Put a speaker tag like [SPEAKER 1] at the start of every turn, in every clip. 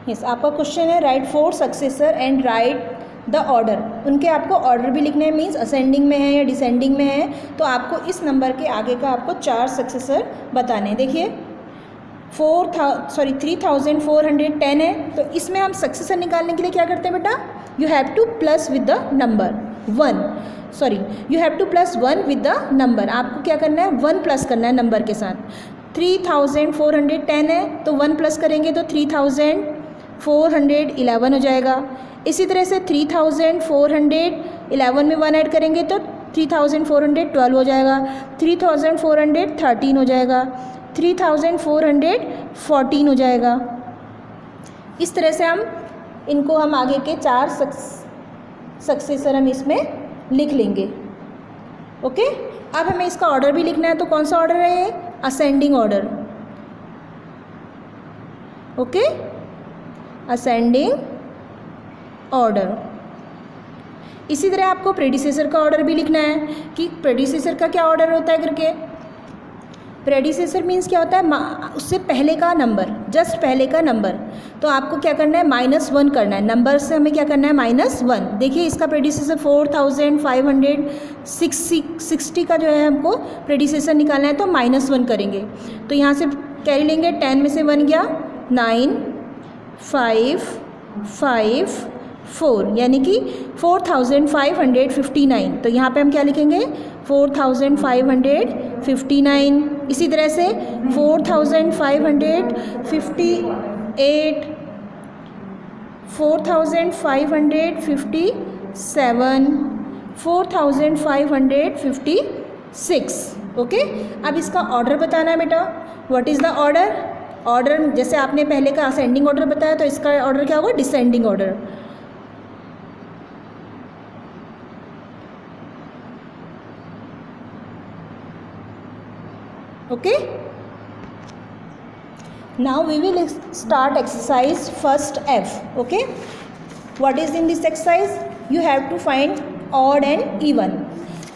[SPEAKER 1] Yes, आपका question है right 4 successor and right the order. उनके आपको ऑर्डर भी लिखना है, मीन्स असेंडिंग में है या डिसेंडिंग में है, तो आपको इस नंबर के आगे का आपको 4 सक्सेसर बताने हैं। देखिए 3410 है, तो इसमें हम सक्सेसर निकालने के लिए क्या करते हैं बेटा, you have two plus with the number 1, you have two plus 1 with the number. आपको क्या करना है, 1 प्लस करना है नंबर के साथ। 3410 है तो 1 प्लस करेंगे तो 3411 हो जाएगा। इसी तरह से 3411 में 1 ऐड करेंगे तो 3412 हो जाएगा, 3413 हो जाएगा, 3414 हो जाएगा। इस तरह से हम आगे के 4 सक्सेसर हम इसमें लिख लेंगे। ओके, अब हमें इसका ऑर्डर भी लिखना है, तो कौन सा ऑर्डर है ये, ascending order. Okay, ascending order. इसी तरह आपको प्रेडिसेसर का ऑर्डर भी लिखना है कि प्रेडिसेसर का क्या ऑर्डर होता है करके। प्रेडिसेसर मीन्स क्या होता है, उससे पहले का नंबर, जस्ट पहले का नंबर। तो आपको क्या करना है, -1 करना है, नंबर से हमें क्या करना है, -1। देखिए इसका प्रेडिसेसर 4560 का जो है हमको प्रेडिसेसर निकालना है, तो -1 करेंगे। तो यहाँ से कैरी लेंगे, 10 में से 1 गया, 9 5 5 4 यानी कि 4559। तो यहाँ पे हम क्या लिखेंगे, 4559। इसी तरह से 4558, 4557, 4556। ओके, अब इसका ऑर्डर बताना है बेटा। What is the order. Order जैसे आपने पहले का असेंडिंग ऑर्डर बताया, तो इसका ऑर्डर क्या होगा, descending order. Okay, now we will start exercise first F. Okay, what is in this exercise, you have to find odd and even.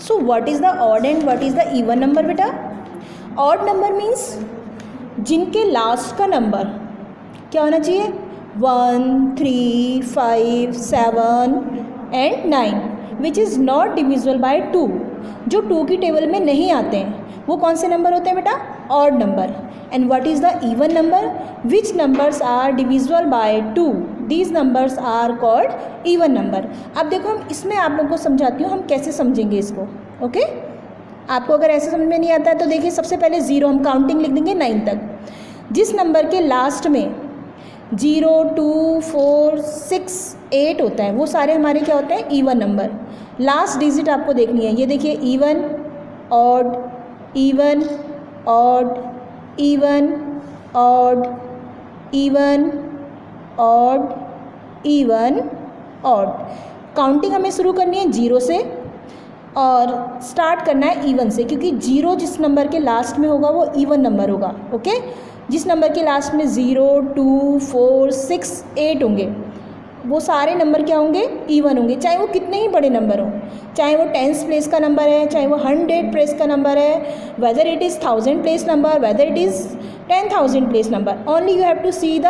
[SPEAKER 1] So what is the odd and what is the even number beta? Odd number means जिनके last का number क्या होना चाहिए, 1 3 5 7 and 9 which is not divisible by 2। जो 2 की table में नहीं आते हैं वो कौन से नंबर होते हैं बेटा, odd number. And what is the even number, which numbers are divisible by 2, these numbers are called even number. अब देखो हम इसमें आप लोगों को समझाती हूँ हम कैसे समझेंगे इसको। ओके, आपको अगर ऐसे समझ में नहीं आता है तो देखिए सबसे पहले 0 हम काउंटिंग लिख देंगे 9 तक। जिस नंबर के लास्ट में 0 2 4 6 8 होता है वो सारे हमारे क्या होते हैं, इवन नंबर। लास्ट डिजिट आपको देखनी है, ये देखिए even odd even odd even odd even odd even odd. Counting हमें शुरू करनी है 0 से और स्टार्ट करना है इवन से, क्योंकि 0 जिस नंबर के लास्ट में होगा वो इवन नंबर होगा। ओके, जिस नंबर के लास्ट में 0 2 4 6 8 होंगे वो सारे नंबर क्या होंगे, इवन होंगे, चाहे वो कितने ही बड़े नंबर हों, चाहे वो 10th प्लेस का नंबर है, चाहे वो 100 प्लेस का नंबर है, whether it is 1000 place number, whether it is 10,000 place number. Only you have to see the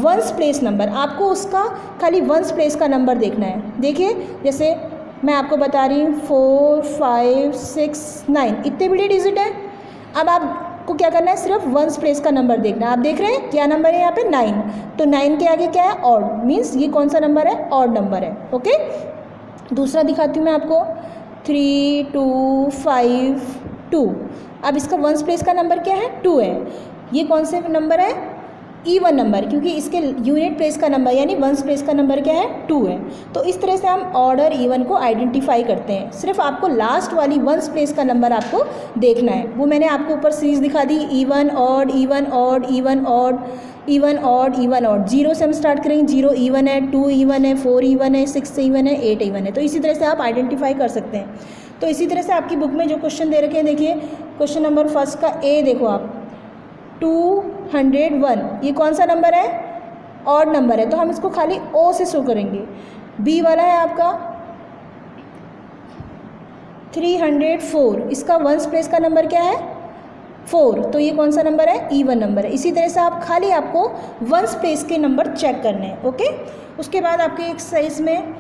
[SPEAKER 1] 1st place number. आपको उसका खाली 1st प्लेस का नंबर देखना है। देखिए जैसे मैं आपको बता रही हूँ 4 5 6 9 इतने बड़े डिजिट हैं। अब आपको क्या करना है, सिर्फ 1st प्लेस का नंबर देखना है। आप देख रहे हैं क्या नंबर है यहाँ पे, 9। तो 9 के आगे क्या है, ऑड, मीन्स ये कौन सा नंबर है, ऑड नंबर है। ओके, दूसरा दिखाती हूँ मैं आपको, 3 2 5 2। अब इसका 1st प्लेस का नंबर क्या है, 2 है। ये कौन से नंबर है, इवन नंबर, क्योंकि इसके यूनिट प्लेस का नंबर यानी 1st प्लेस का नंबर क्या है, 2 है। तो इस तरह से हम ऑर्डर इवन को आइडेंटिफाई करते हैं। सिर्फ आपको लास्ट वाली 1st प्लेस का नंबर आपको देखना है। वो मैंने आपको ऊपर सीरीज दिखा दी, even odd even odd even odd even odd even odd. 0 से हम स्टार्ट करेंगे, 0 इवन है, 2 इवन है, 4 इवन है, 6 इवन है, 8 इवन है। तो इसी तरह से आप आइडेंटिफाई कर सकते हैं। तो इसी तरह से आपकी बुक में जो क्वेश्चन दे रखे हैं, देखिए क्वेश्चन नंबर 1 का ए देखो आप, 201, ये कौन सा नंबर है, ऑड नंबर है, तो हम इसको खाली ओ से शो करेंगे। बी वाला है आपका 304, इसका 1st प्लेस का नंबर क्या है, 4, तो ये कौन सा नंबर है, इवन नंबर है। इसी तरह से आप खाली आपको वंस प्लेस के नंबर चेक करने हैं, ओके। उसके बाद आपके एक्सरसाइज में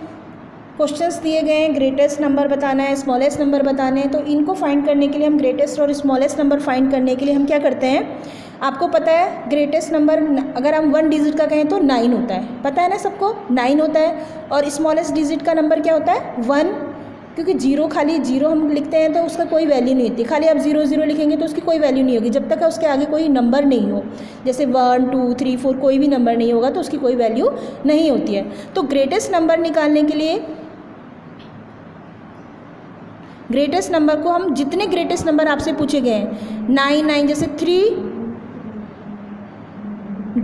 [SPEAKER 1] क्वेश्चंस दिए गए हैं, ग्रेटेस्ट नंबर बताना है, स्मॉलेस्ट नंबर बताने हैं। तो इनको फाइंड करने के लिए हम ग्रेटेस्ट और स्मॉलेस्ट नंबर फाइंड करने के लिए हम क्या करते हैं, आपको पता है ग्रेटेस्ट नंबर अगर हम 1 डिजिट का कहें तो 9 होता है, पता है ना सबको, 9 होता है। और स्मॉलेस्ट डिजिट का नंबर क्या होता है, 1, क्योंकि जीरो, खाली जीरो हम लिखते हैं तो उसका कोई वैल्यू नहीं होती। खाली आप 0 0 लिखेंगे तो उसकी कोई वैल्यू नहीं होगी जब तक उसके आगे कोई नंबर नहीं हो। जैसे 1 2 3 4 कोई भी नंबर नहीं होगा तो उसकी कोई वैल्यू नहीं होती है। तो ग्रेटेस्ट नंबर निकालने के लिए ग्रेटेस्ट नंबर को हम, जितने ग्रेटेस्ट नंबर आपसे पूछे गए हैं 9 9, जैसे 3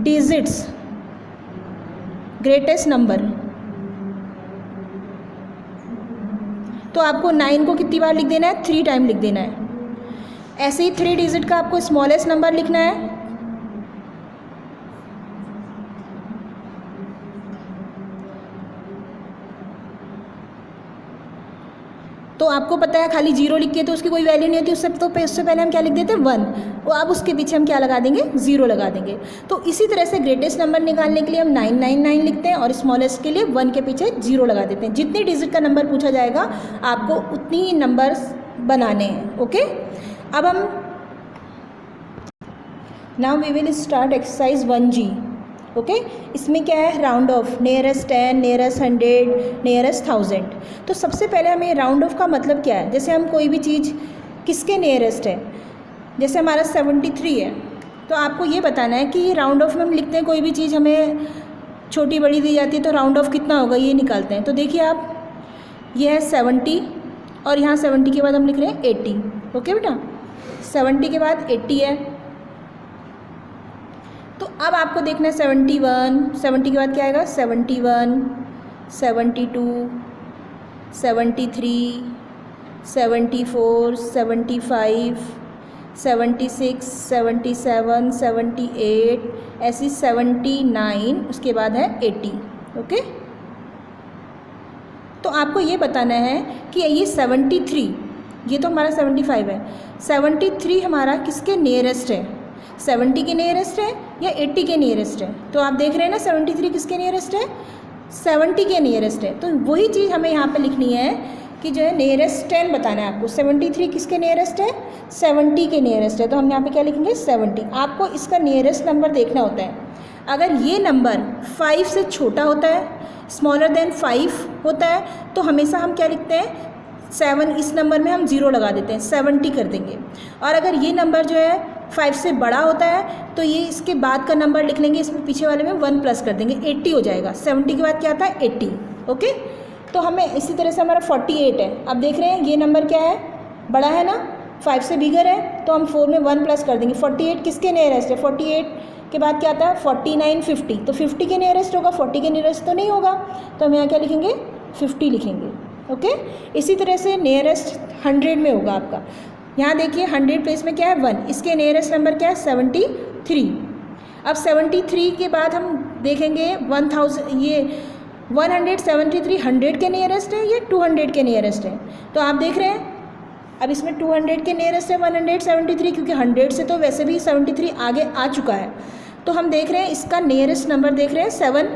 [SPEAKER 1] डिजिट्स ग्रेटेस्ट नंबर, तो आपको 9 को कितनी बार लिख देना है, 3 टाइम लिख देना है। ऐसे ही 3 डिजिट का आपको स्मॉलेस्ट नंबर लिखना है, तो आपको पता है खाली 0 लिख के तो उसकी कोई वैल्यू नहीं होती। उससे पहले हम क्या लिख देते हैं, 1, और अब उसके पीछे हम क्या लगा देंगे, 0 लगा देंगे। तो इसी तरह से ग्रेटेस्ट नंबर निकालने के लिए हम 999 लिखते हैं और स्मॉलेस्ट के लिए 1 के पीछे 0 लगा देते हैं। जितनी डिजिट का नंबर पूछा जाएगा आपको उतनी ही नंबर्स बनाने हैं, ओके। अब हम now we will start exercise 1G, okay. इसमें क्या है, round off, nearest 10, nearest 100, nearest 1000। तो सबसे पहले हमें राउंड ऑफ का मतलब क्या है, जैसे हम कोई भी चीज़ किसके नियरेस्ट है, जैसे हमारा 73 है तो आपको ये बताना है कि राउंड ऑफ में हम लिखते हैं, कोई भी चीज़ हमें छोटी बड़ी दी जाती है तो राउंड ऑफ कितना होगा ये निकालते हैं। तो देखिए आप, ये है 70 और यहाँ 70 के बाद हम लिख रहे हैं 80, ओके बेटा। 70 के बाद 80 है, तो अब आपको देखना है 71, 70 के बाद क्या आएगा, 71, 72, 73, 74, 75, 76, 77, 78, ऐसी 79, उसके बाद है 80, ओके। तो आपको ये बताना है कि ये 73, ये तो हमारा 75 है, 73 हमारा किसके नियरेस्ट है, 70 के नियरेस्ट है या 80 के नियरेस्ट है। तो आप देख रहे हैं ना 73 किसके नियरेस्ट है, 70 के नियरेस्ट है। तो वही चीज़ हमें यहाँ पे लिखनी है कि जो है नियरेस्ट 10 बताना है आपको। 73 किसके नियरेस्ट है, 70 के नियरेस्ट है, तो हम यहाँ पे क्या लिखेंगे, 70। आपको इसका नियरेस्ट नंबर देखना होता है। अगर ये नंबर 5 से छोटा होता है, स्मॉलर देन 5 होता है, तो हमेशा हम क्या लिखते हैं, 7, इस नंबर में हम 0 लगा देते हैं, 70 कर देंगे। और अगर ये नंबर जो है 5 से बड़ा होता है तो ये इसके बाद का नंबर लिख लेंगे, इसमें पीछे वाले में 1 प्लस कर देंगे, 80 हो जाएगा। 70 के बाद क्या आता है, 80, ओके। तो हमें इसी तरह से हमारा 48 है। अब देख रहे हैं ये नंबर क्या है, बड़ा है ना, 5 से बिगर है, तो हम 4 में 1 प्लस कर देंगे। 48 किसके नियरेस्ट है, 48 के बाद क्या आता है, 49, 50, तो 50 के नियरेस्ट होगा, 40 के नियरेस्ट तो नहीं होगा, तो हम यहाँ क्या लिखेंगे, 50 लिखेंगे, ओके। इसी तरह से नियरेस्ट 100 में होगा आपका। यहाँ देखिए 100 प्लेस में क्या है, 1, इसके नियरेस्ट नंबर क्या है, 73। अब 73 के बाद हम देखेंगे 1000, ये 173 100 के नियरेस्ट है या 200 के नियरेस्ट है। तो आप देख रहे हैं अब इसमें 200 के नियरेस्ट है 173, क्योंकि 100 से तो वैसे भी 73 आगे आ चुका है। तो हम देख रहे हैं इसका नियरेस्ट नंबर देख रहे हैं 7,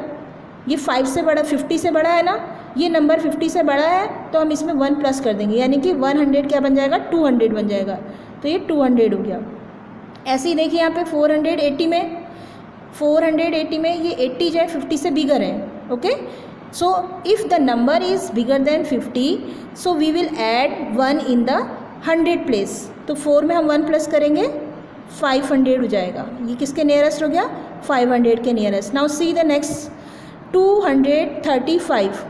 [SPEAKER 1] ये 5 से बड़ा, 50 से बड़ा है ना, ये नंबर 50 से बड़ा है, तो हम इसमें 1 प्लस कर देंगे, यानी कि 100 क्या बन जाएगा, 200 बन जाएगा, तो ये 200 हो गया। ऐसे ही देखिए यहाँ पे 480 में ये 80 जो है 50 से बिगर है, okay. So if the number is bigger than 50, so we will add 1 in the 100 place. तो 4 में हम 1 प्लस करेंगे, 500 हो जाएगा। ये किसके नियरेस्ट हो गया, 500 के nearest. Now see the next 235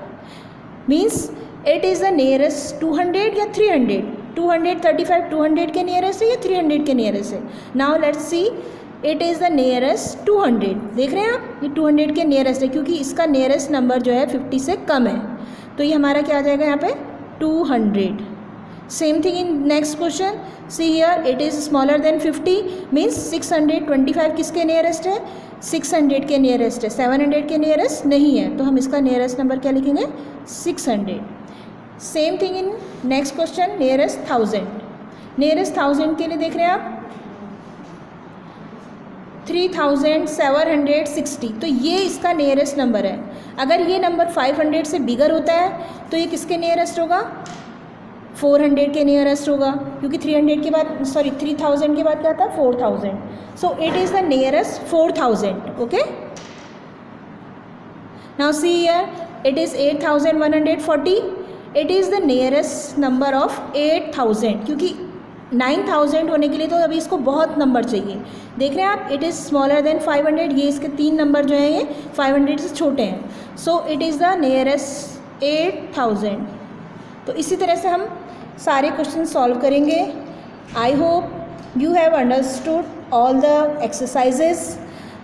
[SPEAKER 1] means it is the nearest 200 या 300। 235 200 के नियरेस्ट है या 300 के नियरेस्ट है। Now let's see it is the nearest 200। देख रहे हैं आप, ये 200 के नियरेस्ट है, क्योंकि इसका नियरेस्ट नंबर जो है 50 से कम है, तो ये हमारा क्या आ जाएगा यहाँ पे 200। Same thing in next question, see here it is smaller than 50 means 625 किसके नियरेस्ट है, 600 के नियरेस्ट है, 700 के नियरेस्ट नहीं है, तो हम इसका नियरेस्ट नंबर क्या लिखेंगे, 600। Same thing in next question, nearest 1000। Nearest 1000 के लिए देख रहे हैं आप, 3760, तो ये इसका नियरेस्ट नंबर है। अगर ये नंबर 500 से बिगर होता है तो ये किसके नियरेस्ट होगा? 400 के नियरेस्ट होगा, क्योंकि 300 के बाद 3000 के बाद क्या था? 4000। So it is the nearest 4000. Okay, now see here, it is 8140. It is the nearest number of 8000, क्योंकि 9000 होने के लिए तो अभी इसको बहुत नंबर चाहिए। देख रहे हैं आप, इट इज़ स्मॉलर देन 500, ये इसके 3 नंबर जो हैं ये 500 से छोटे हैं। So it is the nearest 8000. तो इसी तरह से हम सारे क्वेश्चन सॉल्व करेंगे। I hope you have understood all the exercises.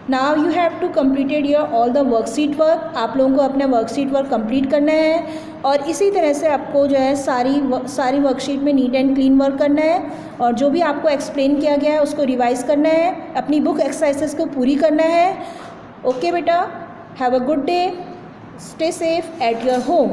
[SPEAKER 1] Now you have to completed your all the worksheet work. आप लोगों को अपना वर्कशीट वर्क कंप्लीट करना है और इसी तरह से आपको जो है सारी वर्कशीट में नीट एंड क्लीन वर्क करना है और जो भी आपको एक्सप्लेन किया गया है उसको रिवाइज करना है, अपनी बुक एक्सरसाइजेस को पूरी करना है. ओके बेटा, have a good day, stay safe at your home.